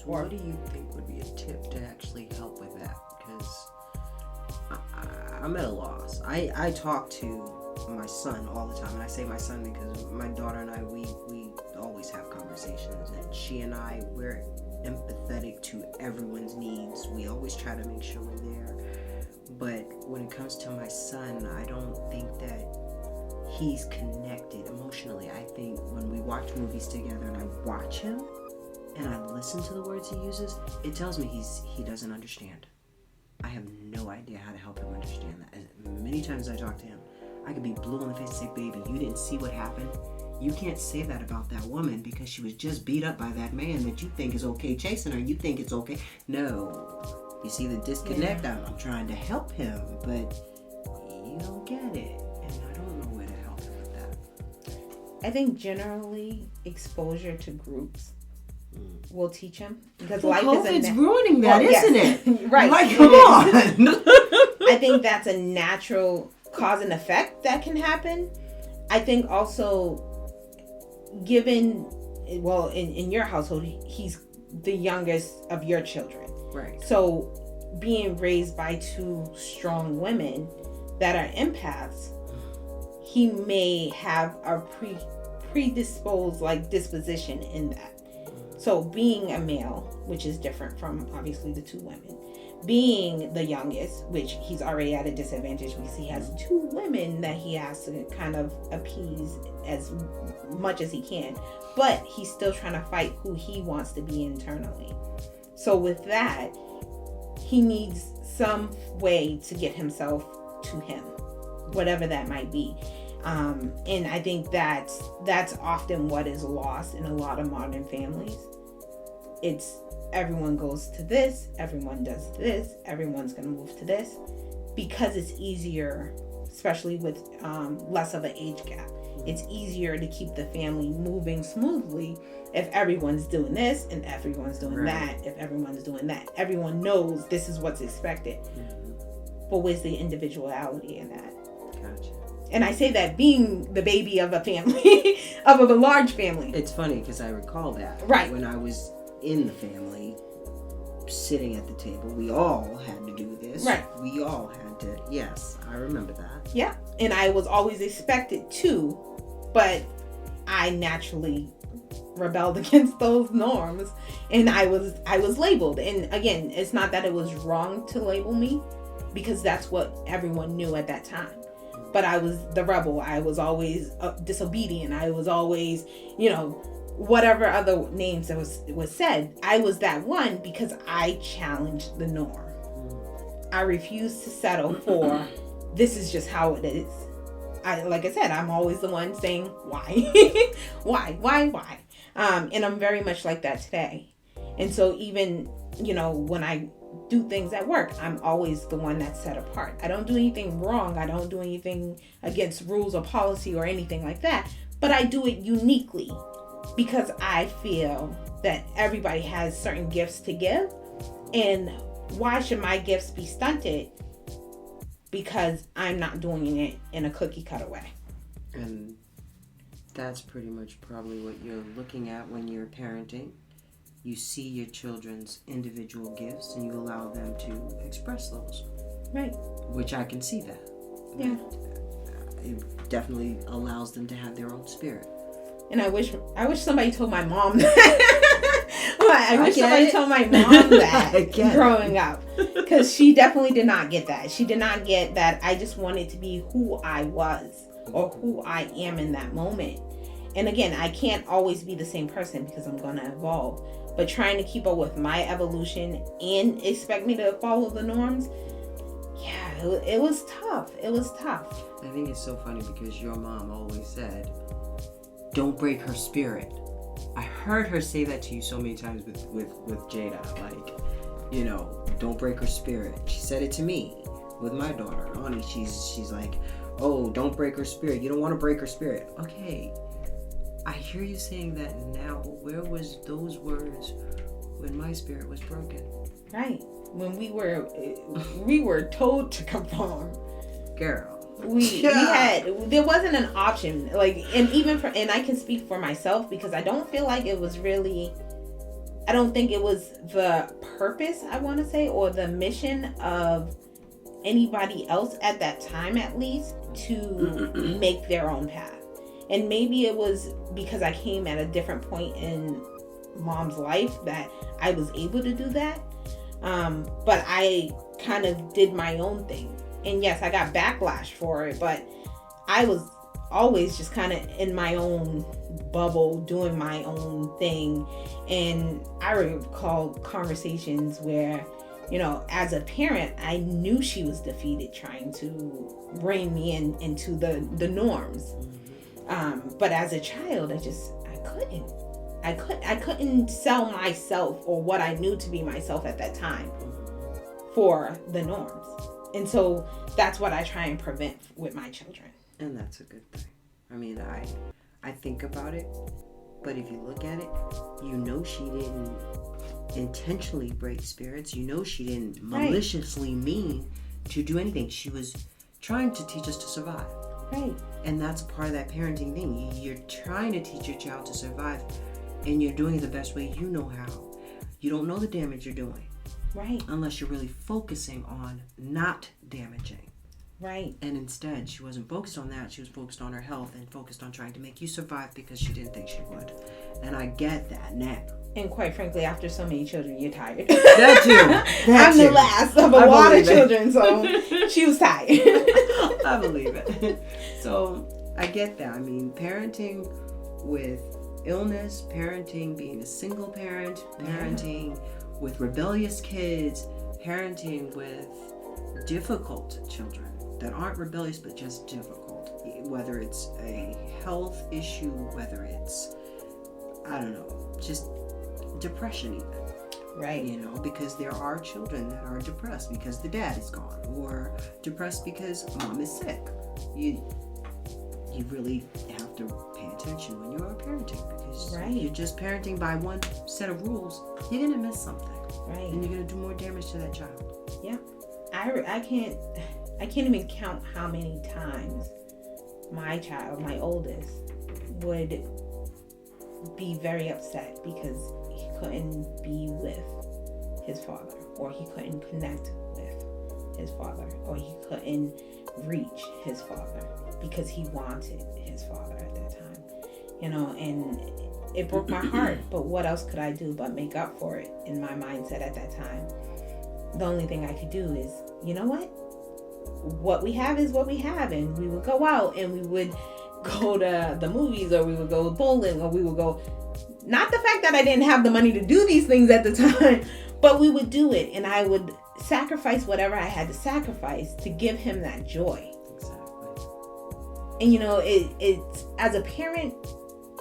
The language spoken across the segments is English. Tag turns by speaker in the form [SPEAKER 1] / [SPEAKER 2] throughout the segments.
[SPEAKER 1] So what do you think would be a tip to actually help with that? Because I'm at a loss. I talk to my son all the time, and I say my son because my daughter and I, we always have conversations, and she and I, we're empathetic to everyone's needs. We always try to make sure we're there. But when it comes to my son, I don't think that he's connected emotionally. I think when we watch movies together and I watch him and I listen to the words he uses, it tells me he doesn't understand. I have no idea how to help him understand that. As many times as I talk to him, I could be blue in the face and say, baby, you didn't see what happened? You can't say that about that woman because she was just beat up by that man that you think is okay chasing her. You think it's okay. No. You see the disconnect? Yeah. I'm trying to help him, but you don't get it. And I don't know where to help him with that.
[SPEAKER 2] I think generally exposure to groups will teach him. Because
[SPEAKER 1] life
[SPEAKER 2] is
[SPEAKER 1] ruining that, isn't it?
[SPEAKER 2] Right.
[SPEAKER 1] Like, come on.
[SPEAKER 2] I think that's a natural cause and effect that can happen. I think also, given, well, in your household, he's the youngest of your children.
[SPEAKER 1] Right.
[SPEAKER 2] So being raised by two strong women that are empaths, he may have a predisposed disposition in that. So being a male, which is different from obviously the two women, being the youngest, which he's already at a disadvantage because he has two women that he has to kind of appease as much as he can, but he's still trying to fight who he wants to be internally. So with that, he needs some way to get himself to him, whatever that might be. And I think that's often what is lost in a lot of modern families. It's everyone goes to this, everyone does this, everyone's going to move to this because it's easier, especially with less of an age gap. It's easier to keep the family moving smoothly if everyone's doing this and everyone's doing that, if everyone's doing that. Everyone knows this is what's expected. But where's the individuality in that?
[SPEAKER 1] Gotcha.
[SPEAKER 2] And I say that being the baby of a family, of a large family.
[SPEAKER 1] It's funny because I recall that.
[SPEAKER 2] Right.
[SPEAKER 1] When I was in the family, sitting at the table, we all had to do this.
[SPEAKER 2] Right.
[SPEAKER 1] We all had to. Yes, I remember that.
[SPEAKER 2] Yeah. And I was always expected to, but I naturally rebelled against those norms, and I was labeled. And again, it's not that it was wrong to label me, because that's what everyone knew at that time. But I was the rebel. I was always disobedient. I was always, whatever other names that was said. I was that one because I challenged the norm. I refused to settle for this is just how it is. Like I said, I'm always the one saying why, why. And I'm very much like that today. And so even, when I do things at work, I'm always the one that's set apart. I don't do anything wrong. I don't do anything against rules or policy or anything like that. But I do it uniquely because I feel that everybody has certain gifts to give. And why should my gifts be stunted because I'm not doing it in a cookie cutter way?
[SPEAKER 1] And that's pretty much probably what you're looking at when you're parenting. You see your children's individual gifts and you allow them to express those.
[SPEAKER 2] Right.
[SPEAKER 1] Which I can see that.
[SPEAKER 2] Yeah.
[SPEAKER 1] It definitely allows them to have their own spirit.
[SPEAKER 2] And I wish somebody told my mom that. I wish somebody told my mom that growing up. Because she definitely did not get that. She did not get that I just wanted to be who I was or who I am in that moment. And again, I can't always be the same person because I'm going to evolve. But trying to keep up with my evolution and expect me to follow the norms, it was tough. It was tough.
[SPEAKER 1] I think it's so funny because your mom always said, don't break her spirit. I heard her say that to you so many times with Jada. Don't break her spirit. She said it to me with my daughter, Ani. She's like, oh, don't break her spirit. You don't want to break her spirit. Okay. I hear you saying that now, but where was those words when my spirit was broken?
[SPEAKER 2] Right. When we were told to conform.
[SPEAKER 1] Girl.
[SPEAKER 2] There wasn't an option. And I can speak for myself because I don't feel like it was really I don't think it was the purpose, I want to say, or the mission of anybody else at that time, at least, to make their own path. And maybe it was because I came at a different point in mom's life that I was able to do that. But I kind of did my own thing. And yes, I got backlash for it, but I was always just kind of in my own bubble, doing my own thing. And I recall conversations where, you know, as a parent, I knew she was defeated trying to bring me into the norms. But as a child, I couldn't sell myself or what I knew to be myself at that time for the norms. And so that's what I try and prevent with my children.
[SPEAKER 1] And that's a good thing. I mean, I think about it, but if you look at it, you know she didn't intentionally break spirits. You know she didn't maliciously mean to do anything. She was trying to teach us to survive.
[SPEAKER 2] Right.
[SPEAKER 1] And that's part of that parenting thing. You're trying to teach your child to survive, and you're doing it the best way you know how. You don't know the damage you're doing.
[SPEAKER 2] Right.
[SPEAKER 1] Unless you're really focusing on not damaging.
[SPEAKER 2] Right.
[SPEAKER 1] And instead, she wasn't focused on that. She was focused on her health and focused on trying to make you survive because she didn't think she would. And I get that now.
[SPEAKER 2] And quite frankly, after so many children, you're tired.
[SPEAKER 1] That too.
[SPEAKER 2] I'm the last of a lot of children, so she was tired.
[SPEAKER 1] I believe it. So I get that. I mean, parenting with illness, parenting being a single parent, parenting with rebellious kids, parenting with difficult children that aren't rebellious but just difficult. Whether it's a health issue, whether it's, I don't know, just depression even.
[SPEAKER 2] Right.
[SPEAKER 1] You know, because there are children that are depressed because the dad is gone, or depressed because mom is sick. You really have to pay attention when you are parenting, because if you're just parenting by one set of rules, you're going to miss something.
[SPEAKER 2] Right.
[SPEAKER 1] And you're going to do more damage to that child.
[SPEAKER 2] Yeah. I can't even count how many times my child, my oldest, would be very upset because he couldn't be with his father, or he couldn't connect with his father, or he couldn't reach his father because he wanted his father at that time. You know, and it broke my heart, but what else could I do but make up for it in my mindset at that time? The only thing I could do is, you know what we have is what we have, and we would go out and we would go to the movies, or we would go bowling, or we would go, not the fact that I didn't have the money to do these things at the time, but we would do it, and I would sacrifice whatever I had to sacrifice to give him that joy.
[SPEAKER 1] Exactly.
[SPEAKER 2] And you know, it's as a parent,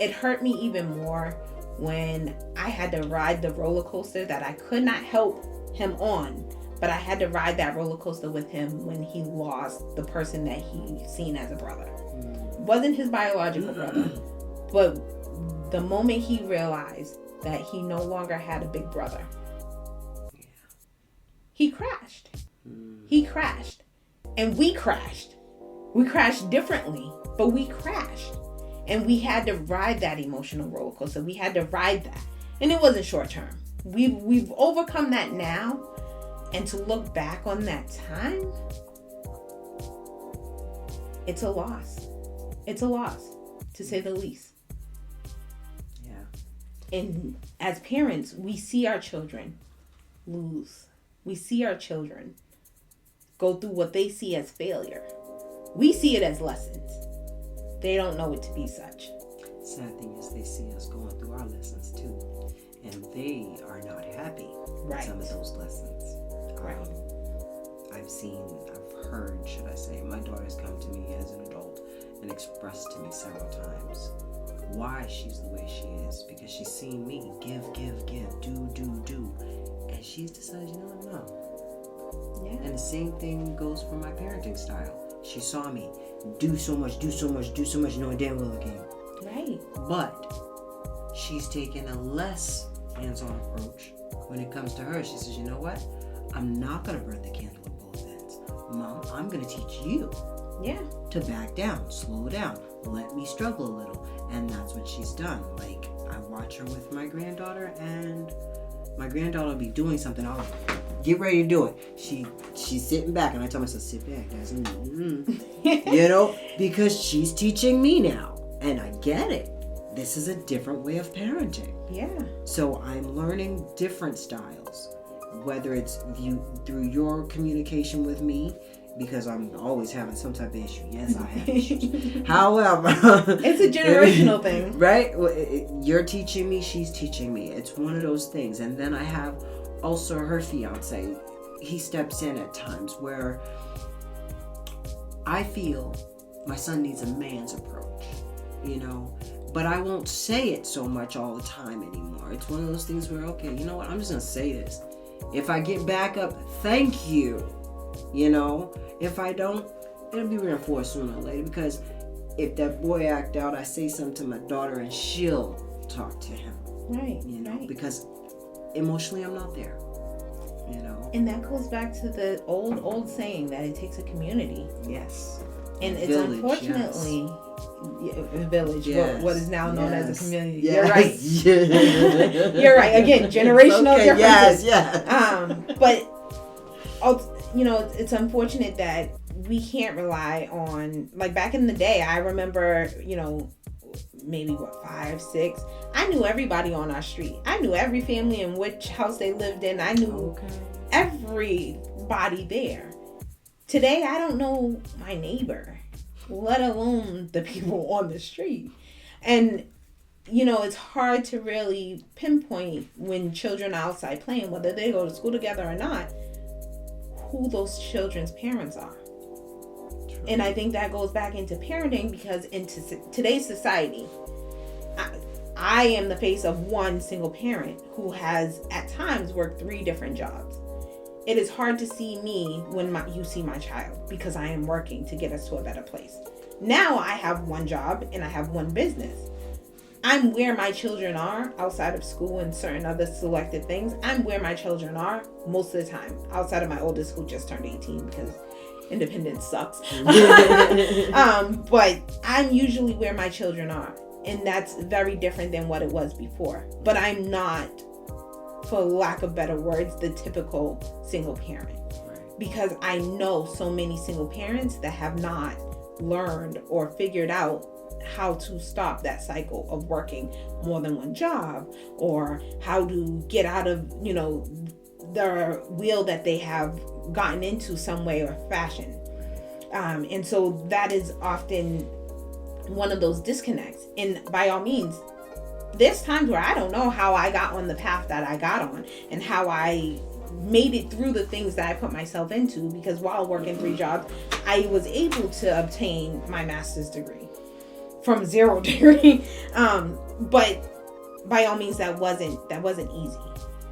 [SPEAKER 2] it hurt me even more when I had to ride the roller coaster that I could not help him on, but I had to ride that roller coaster with him when he lost the person that he seen as a brother. Wasn't his biological brother, but the moment he realized that he no longer had a big brother, he crashed. He crashed. And we crashed. We crashed differently, but we crashed. And we had to ride that emotional roller coaster. We had to ride that. And it wasn't short term. We've overcome that now. And to look back on that time, it's a loss. It's a loss, to say the least. Yeah. And as parents, we see our children lose. We see our children go through what they see as failure. We see it as lessons. They don't know it to be such.
[SPEAKER 1] Sad thing is they see us going through our lessons too. And they are not happy with some of those lessons.
[SPEAKER 2] Right.
[SPEAKER 1] I've heard, should I say, my daughter's come to me as an adult and expressed to me several times why she's the way she is, because she's seen me give, do, and she's decided, you know what, no. Yeah. And the same thing goes for my parenting style. She saw me do so much, knowing damn well again.
[SPEAKER 2] Right.
[SPEAKER 1] But she's taken a less hands-on approach when it comes to her. She says, you know what? I'm not going to burn the candle at both ends. Mom, I'm going to teach you to back down, slow down, let me struggle a little. And that's what she's done. Like, I watch her with my granddaughter, and my granddaughter will be doing something. I'll get ready to do it. She's sitting back, and I tell myself, sit back. That's you know, because she's teaching me now, and I get it. This is a different way of parenting.
[SPEAKER 2] Yeah.
[SPEAKER 1] So I'm learning different styles, whether it's through your communication with me, because I'm always having some type of issue. Yes, I have issues. However,
[SPEAKER 2] it's a generational thing,
[SPEAKER 1] right? You're teaching me, she's teaching me. It's one of those things. And then I have also her fiance. He steps in at times where I feel my son needs a man's approach, you know, but I won't say it so much all the time anymore. It's one of those things where, okay, you know what? I'm just going to say this. If I get back up, thank you. You know, if I don't, it'll be reinforced sooner or later, because if that boy act out, I say something to my daughter and she'll talk to him.
[SPEAKER 2] Right.
[SPEAKER 1] You know,
[SPEAKER 2] right.
[SPEAKER 1] because emotionally I'm not there. You know.
[SPEAKER 2] And that goes back to the old saying that it takes a community.
[SPEAKER 1] Yes.
[SPEAKER 2] And it's
[SPEAKER 1] Village,
[SPEAKER 2] unfortunately a village,
[SPEAKER 1] yes.
[SPEAKER 2] what is now known as a community.
[SPEAKER 1] Yes.
[SPEAKER 2] You're right. You're right. Again, generational differences.
[SPEAKER 1] Yes.
[SPEAKER 2] But you know, it's unfortunate that we can't rely on, like back in the day, I remember, you know, maybe 5, 6, I knew everybody on our street. I knew every family in which house they lived in. I knew everybody there. Today, I don't know my neighbor, let alone the people on the street. And, you know, it's hard to really pinpoint when children are outside playing, whether they go to school together or not, who those children's parents are. True. And I think that goes back into parenting, because in today's society, I am the face of one single parent who has at times worked 3 different jobs. It is hard to see me when you see my child, because I am working to get us to a better place. Now I have one job and I have one business. I'm where my children are outside of school and certain other selected things. I'm where my children are most of the time, outside of my oldest, who just turned 18, because independence sucks. But I'm usually where my children are. And that's very different than what it was before. But I'm not, for lack of better words, the typical single parent. Because I know so many single parents that have not learned or figured out how to stop that cycle of working more than one job, or how to get out of, you know, the wheel that they have gotten into some way or fashion. And so that is often one of those disconnects. And by all means, there's times where I don't know how I got on the path that I got on, and how I made it through the things that I put myself into, because while working 3 jobs, I was able to obtain my master's degree from 0 degree. But by all means, that wasn't easy.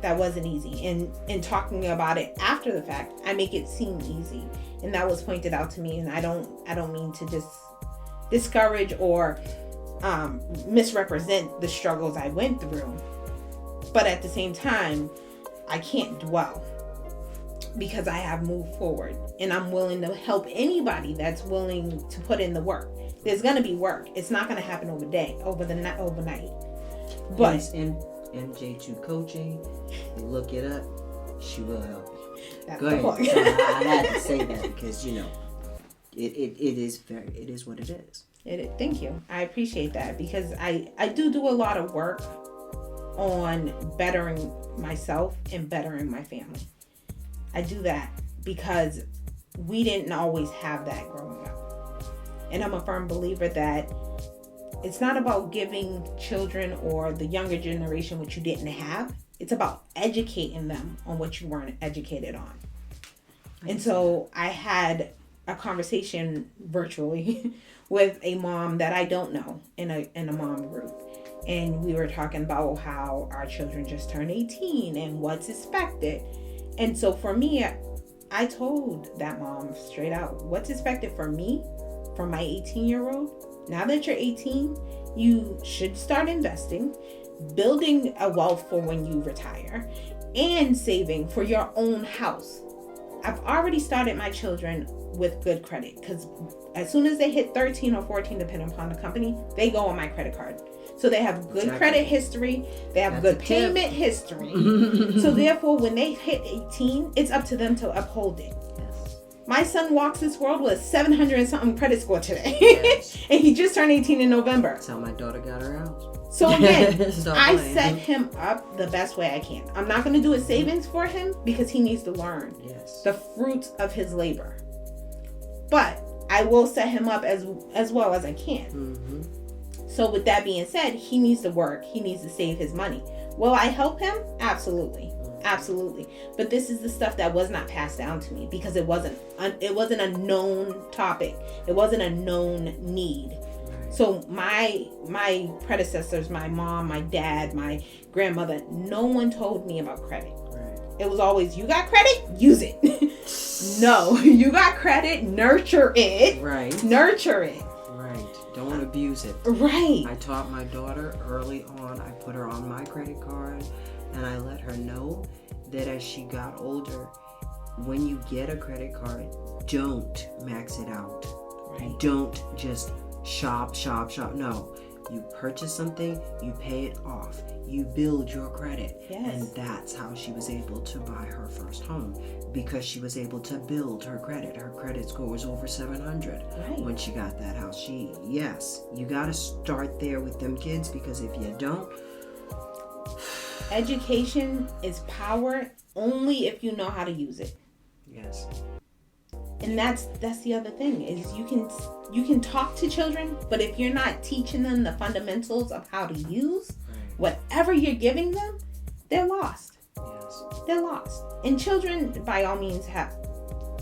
[SPEAKER 2] That wasn't easy. And in talking about it after the fact, I make it seem easy. And that was pointed out to me. And I don't mean to just discourage or misrepresent the struggles I went through. But at the same time, I can't dwell, because I have moved forward, and I'm willing to help anybody that's willing to put in the work. There's going to be work. It's not going to happen overnight. But
[SPEAKER 1] yes, and MJ2 coaching, you look it up, she will help you.
[SPEAKER 2] That's
[SPEAKER 1] Go ahead. So I had to say that, because, you know, it is what it is.
[SPEAKER 2] Thank you. I appreciate that, because I do a lot of work on bettering myself and bettering my family. I do that because we didn't always have that growing up. And I'm a firm believer that it's not about giving children or the younger generation what you didn't have. It's about educating them on what you weren't educated on. And so I had a conversation virtually with a mom that I don't know in a mom group. And we were talking about how our children just turned 18 and what's expected. And so for me, I told that mom straight out, what's expected for me, from my 18-year-old, now that you're 18, you should start investing, building a wealth for when you retire, and saving for your own house. I've already started my children with good credit, because as soon as they hit 13 or 14, depending upon the company, they go on my credit card. So they have good credit history. They have good payment history. So therefore, when they hit 18, it's up to them to uphold it.
[SPEAKER 1] Yes.
[SPEAKER 2] My son walks this world with a 700 and something credit score today.
[SPEAKER 1] Yes.
[SPEAKER 2] And he just turned 18 in November.
[SPEAKER 1] That's how my daughter got her house.
[SPEAKER 2] So again, I set him up the best way I can. I'm not going to do a savings for him because he needs to learn the fruits of his labor. But I will set him up as well as I can.
[SPEAKER 1] Mm-hmm.
[SPEAKER 2] So with that being said, he needs to work. He needs to save his money. Will I help him? Absolutely. Absolutely. But this is the stuff that was not passed down to me because it wasn't a known topic. It wasn't a known need. So my predecessors, my mom, my dad, my grandmother, no one told me about credit.
[SPEAKER 1] Right.
[SPEAKER 2] It was always, you got credit? Use it. No, you got credit? Nurture it.
[SPEAKER 1] Right.
[SPEAKER 2] Nurture it.
[SPEAKER 1] Right. Don't abuse it.
[SPEAKER 2] Right.
[SPEAKER 1] I taught my daughter early on. I put her on my credit card and I let her know that as she got older, when you get a credit card, don't max it out.
[SPEAKER 2] Right.
[SPEAKER 1] Don't just shop. No, you purchase something, you pay it off, you build your credit.
[SPEAKER 2] Yes.
[SPEAKER 1] And that's how she was able to buy her first home, because she was able to build her credit. Her credit score was over 700 when she got that house. You got to start there with them kids, because if you don't,
[SPEAKER 2] education is power only if you know how to use it.
[SPEAKER 1] Yes.
[SPEAKER 2] And that's the other thing, is you can talk to children, but if you're not teaching them the fundamentals of how to use whatever you're giving them, they're lost.
[SPEAKER 1] Yes.
[SPEAKER 2] They're lost. And children, by all means,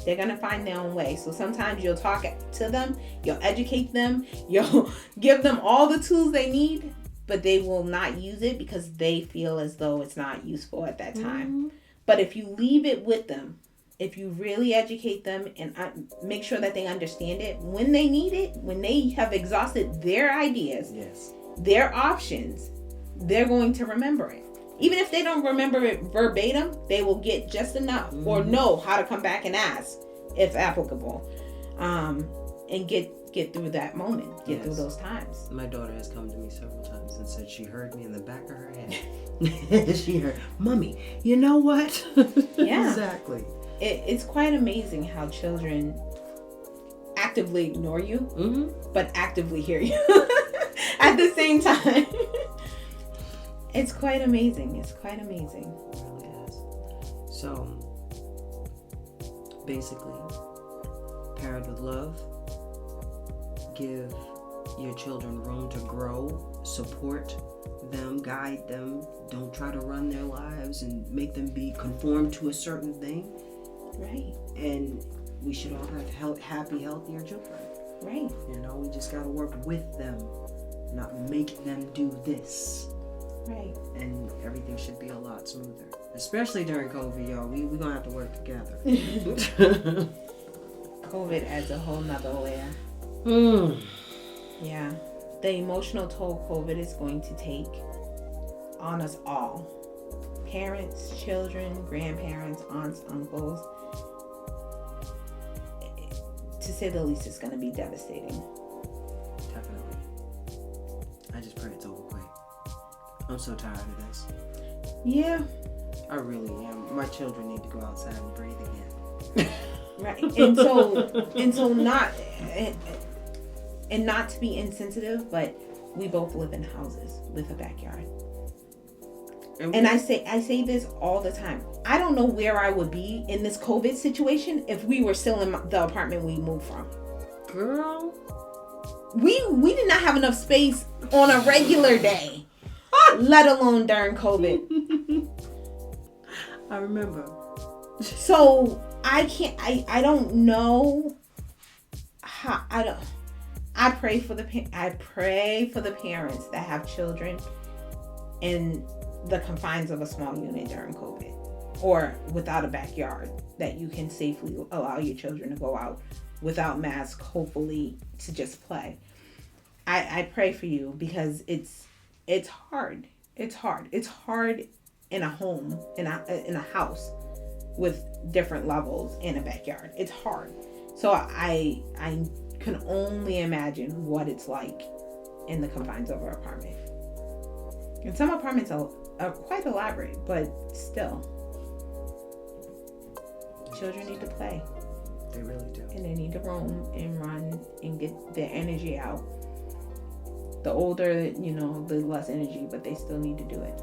[SPEAKER 2] they're going to find their own way. So sometimes you'll talk to them, you'll educate them, you'll give them all the tools they need, but they will not use it because they feel as though it's not useful at that time. Mm-hmm. But if you leave it with them, if you really educate them and make sure that they understand it, when they need it, when they have exhausted their ideas, their options, they're going to remember it. Even if they don't remember it verbatim, they will get just enough or know how to come back and ask, if applicable, and get through that moment, get through those times.
[SPEAKER 1] My daughter has come to me several times and said she heard me in the back of her head. She heard, "Mommy, you know what?"
[SPEAKER 2] Yeah.
[SPEAKER 1] Exactly.
[SPEAKER 2] It's quite amazing how children actively ignore you, but actively hear you at the same time. It's quite amazing. It's quite amazing.
[SPEAKER 1] It really is. So, basically, parent with love. Give your children room to grow. Support them. Guide them. Don't try to run their lives and make them be conformed to a certain thing.
[SPEAKER 2] Right.
[SPEAKER 1] And we should all have happy, healthier children.
[SPEAKER 2] Right.
[SPEAKER 1] You know, we just got to work with them, not make them do this.
[SPEAKER 2] Right.
[SPEAKER 1] And everything should be a lot smoother. Especially during COVID, y'all. We're going to have to work together.
[SPEAKER 2] COVID adds a whole nother layer. Yeah. The emotional toll COVID is going to take on us all. Parents, children, grandparents, aunts, uncles. To say the least, it's going to be devastating.
[SPEAKER 1] Definitely. I just pray it's over quick. I'm so tired of this.
[SPEAKER 2] Yeah.
[SPEAKER 1] I really am. My children need to go outside and breathe again.
[SPEAKER 2] Right. And so not to be insensitive, but we both live in houses with a backyard. And I say this all the time. I don't know where I would be in this COVID situation if we were still in the apartment we moved from.
[SPEAKER 1] Girl.
[SPEAKER 2] We did not have enough space on a regular day, let alone during COVID.
[SPEAKER 1] I remember.
[SPEAKER 2] So I don't know how, I pray for the parents that have children in the confines of a small unit during COVID, or without a backyard that you can safely allow your children to go out without masks, hopefully, to just play. I pray for you, because it's hard. It's hard. It's hard in a home, in a house with different levels in a backyard. It's hard. So I can only imagine what it's like in the confines of our apartment. And some apartments are quite elaborate, but still. Children need to play.
[SPEAKER 1] They really do.
[SPEAKER 2] And they need to roam and run and get their energy out. The older, the less energy, but they still need to do it.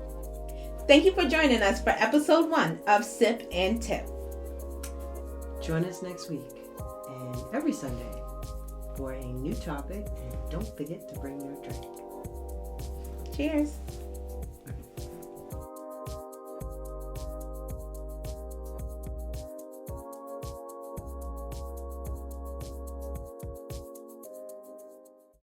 [SPEAKER 2] Thank you for joining us for episode 1 of Sip and Tip.
[SPEAKER 1] Join us next week and every Sunday for a new topic. And don't forget to bring your drink.
[SPEAKER 2] Cheers.